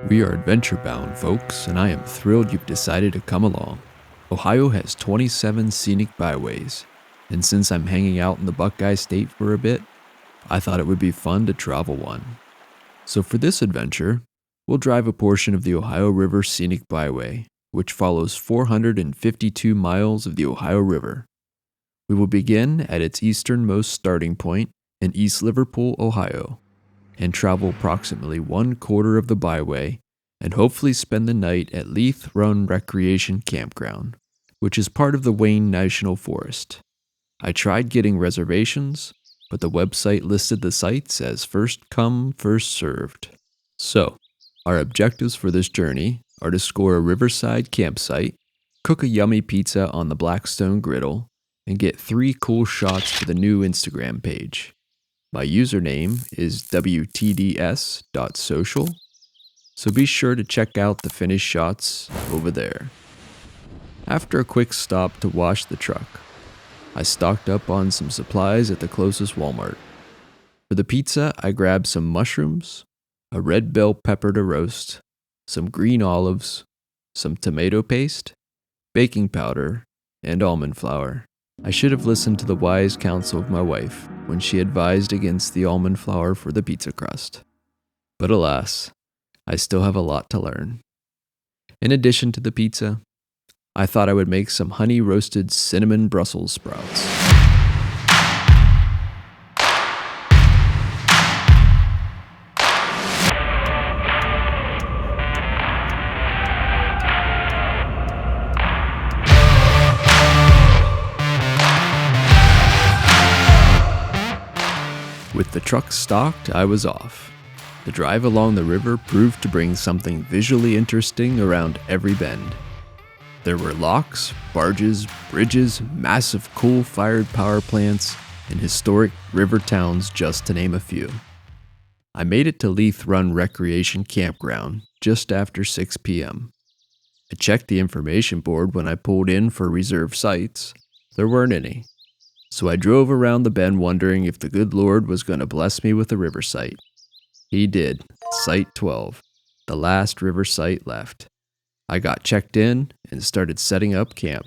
We are adventure bound, folks, and I am thrilled you've decided to come along. Ohio has 27 scenic byways, and since I'm hanging out in the Buckeye State for a bit, I thought it would be fun to travel one. So for this adventure, we'll drive a portion of the Ohio River Scenic Byway, which follows 452 miles of the Ohio River. We will begin at its easternmost starting point in East Liverpool, Ohio, and travel approximately 1/4 of the byway and hopefully spend the night at Leith Run Recreation Campground, which is part of the Wayne National Forest. I tried getting reservations, but the website listed the sites as first come, first served. So, our objectives for this journey are to score a riverside campsite, cook a yummy pizza on the Blackstone Griddle, and get 3 cool shots for the new Instagram page. My username is wtds.social, so be sure to check out the finished shots over there. After a quick stop to wash the truck, I stocked up on some supplies at the closest Walmart. For the pizza, I grabbed some mushrooms, a red bell pepper to roast, some green olives, some tomato paste, baking powder, and almond flour. I should have listened to the wise counsel of my wife when she advised against the almond flour for the pizza crust. But alas, I still have a lot to learn. In addition to the pizza, I thought I would make some honey-roasted cinnamon Brussels sprouts. With the truck stocked, I was off. The drive along the river proved to bring something visually interesting around every bend. There were locks, barges, bridges, massive coal-fired power plants, and historic river towns, just to name a few. I made it to Leith Run Recreation Campground just after 6 p.m. I checked the information board when I pulled in for reserved sites. There weren't any. So I drove around the bend wondering if the good Lord was going to bless me with a river site. He did. Site 12, the last river site left. I got checked in and started setting up camp.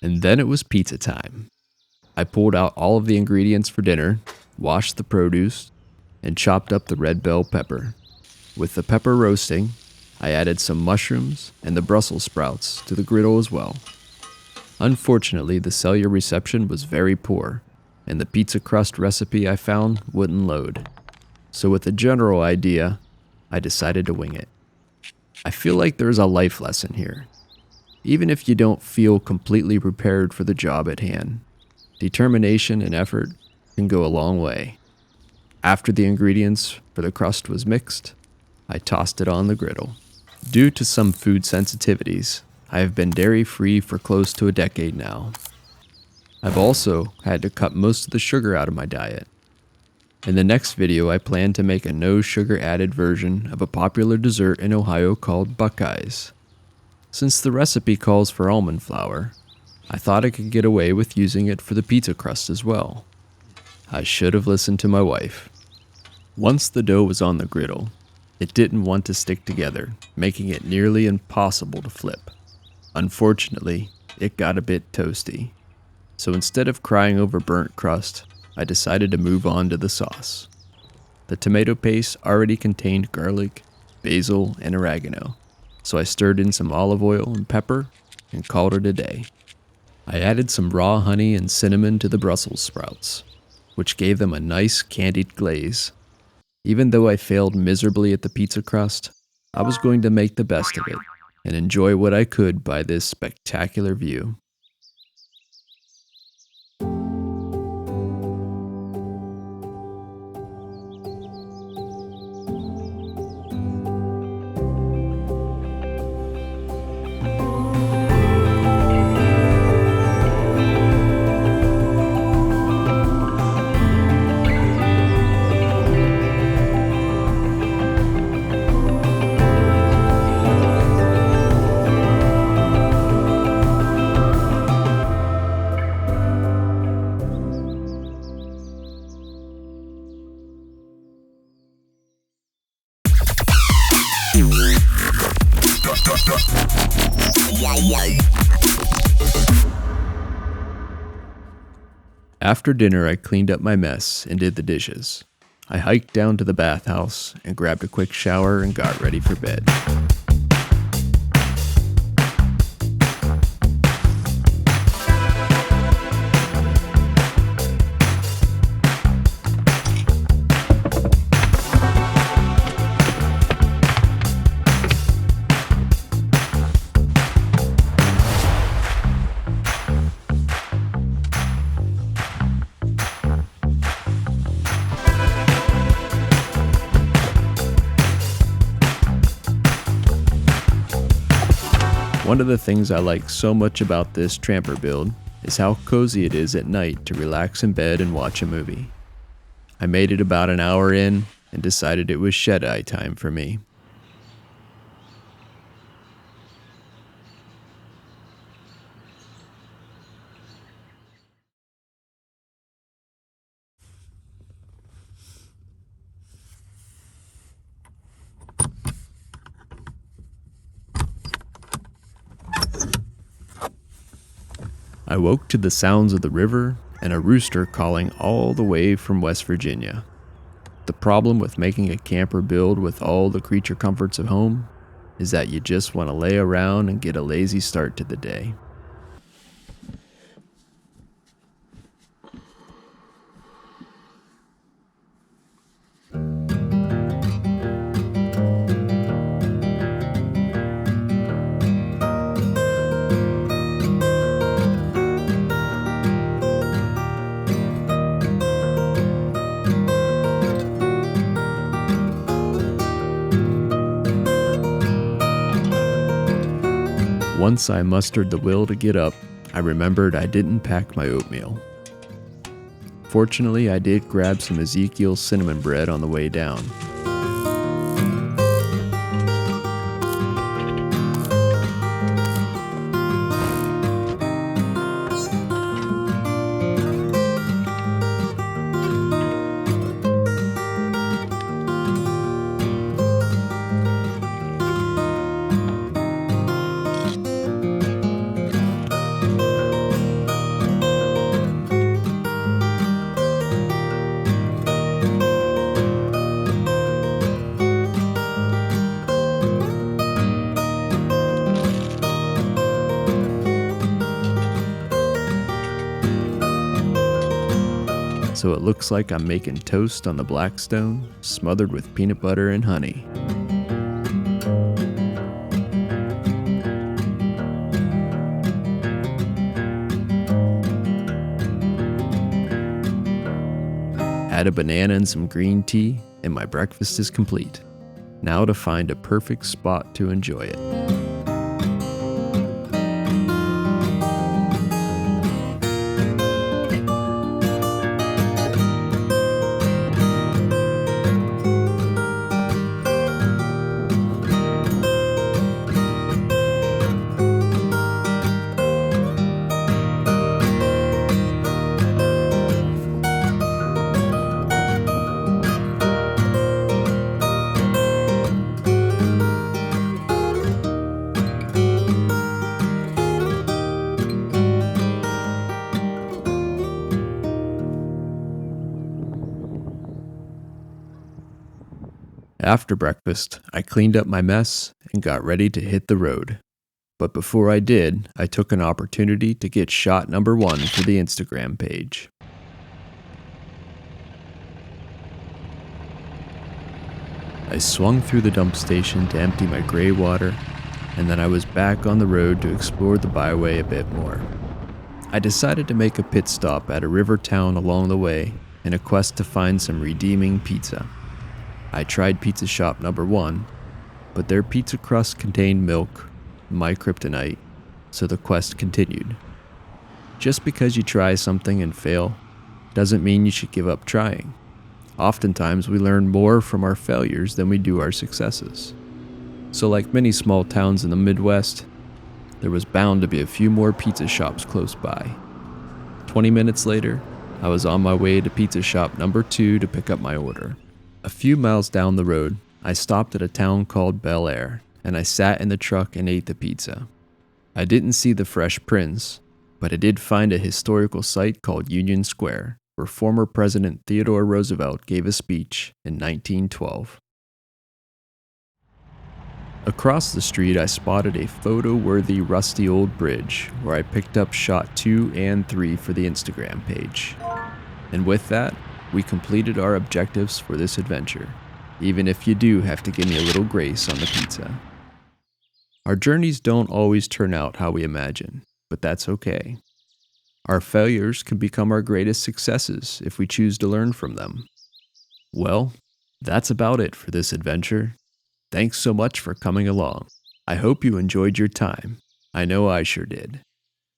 And then it was pizza time. I pulled out all of the ingredients for dinner, washed the produce, and chopped up the red bell pepper. With the pepper roasting, I added some mushrooms and the Brussels sprouts to the griddle as well. Unfortunately, the cellular reception was very poor, and the pizza crust recipe I found wouldn't load. So with a general idea, I decided to wing it. I feel like there's a life lesson here. Even if you don't feel completely prepared for the job at hand, determination and effort can go a long way. After the ingredients for the crust was mixed, I tossed it on the griddle. Due to some food sensitivities, I have been dairy-free for close to a decade now. I've also had to cut most of the sugar out of my diet. In the next video, I plan to make a no-sugar-added version of a popular dessert in Ohio called Buckeyes. Since the recipe calls for almond flour, I thought I could get away with using it for the pizza crust as well. I should have listened to my wife. Once the dough was on the griddle, it didn't want to stick together, making it nearly impossible to flip. Unfortunately, it got a bit toasty. So instead of crying over burnt crust, I decided to move on to the sauce. The tomato paste already contained garlic, basil, and oregano. so I stirred in some olive oil and pepper and called it a day. I added some raw honey and cinnamon to the Brussels sprouts, which gave them a nice candied glaze. Even though I failed miserably at the pizza crust, I was going to make the best of it and enjoy what I could by this spectacular view. After dinner, I cleaned up my mess and did the dishes. I hiked down to the bathhouse and grabbed a quick shower and got ready for bed. One of the things I like so much about this tramper build is how cozy it is at night to relax in bed and watch a movie. I made it about an hour in and decided it was shed-eye time for me. I woke to the sounds of the river and a rooster calling all the way from West Virginia. The problem with making a camper build with all the creature comforts of home is that you just want to lay around and get a lazy start to the day. Once I mustered the will to get up, I remembered I didn't pack my oatmeal. Fortunately, I did grab some Ezekiel's cinnamon bread on the way down. So it looks like I'm making toast on the Blackstone, smothered with peanut butter and honey. Add a banana and some green tea, and my breakfast is complete. Now to find a perfect spot to enjoy it. After breakfast, I cleaned up my mess and got ready to hit the road. But before I did, I took an opportunity to get shot number 1 for the Instagram page. I swung through the dump station to empty my gray water, and then I was back on the road to explore the Byway a bit more. I decided to make a pit stop at a river town along the way in a quest to find some redeeming pizza. I tried pizza shop number 1, but their pizza crust contained milk, my kryptonite, so the quest continued. Just because you try something and fail doesn't mean you should give up trying. Oftentimes we learn more from our failures than we do our successes. So like many small towns in the Midwest, there was bound to be a few more pizza shops close by. 20 minutes later, I was on my way to pizza shop number 2 to pick up my order. A few miles down the road, I stopped at a town called Bel Air, and I sat in the truck and ate the pizza. I didn't see the Fresh Prince, but I did find a historical site called Union Square, where former President Theodore Roosevelt gave a speech in 1912. Across the street, I spotted a photo-worthy rusty old bridge where I picked up shot 2 and 3 for the Instagram page. And with that, we completed our objectives for this adventure, even if you do have to give me a little grace on the pizza. Our journeys don't always turn out how we imagine, but that's okay. Our failures can become our greatest successes if we choose to learn from them. Well, that's about it for this adventure. Thanks so much for coming along. I hope you enjoyed your time. I know I sure did.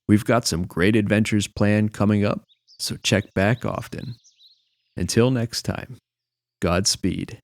We've got some great adventures planned coming up, so check back often. Until next time, Godspeed.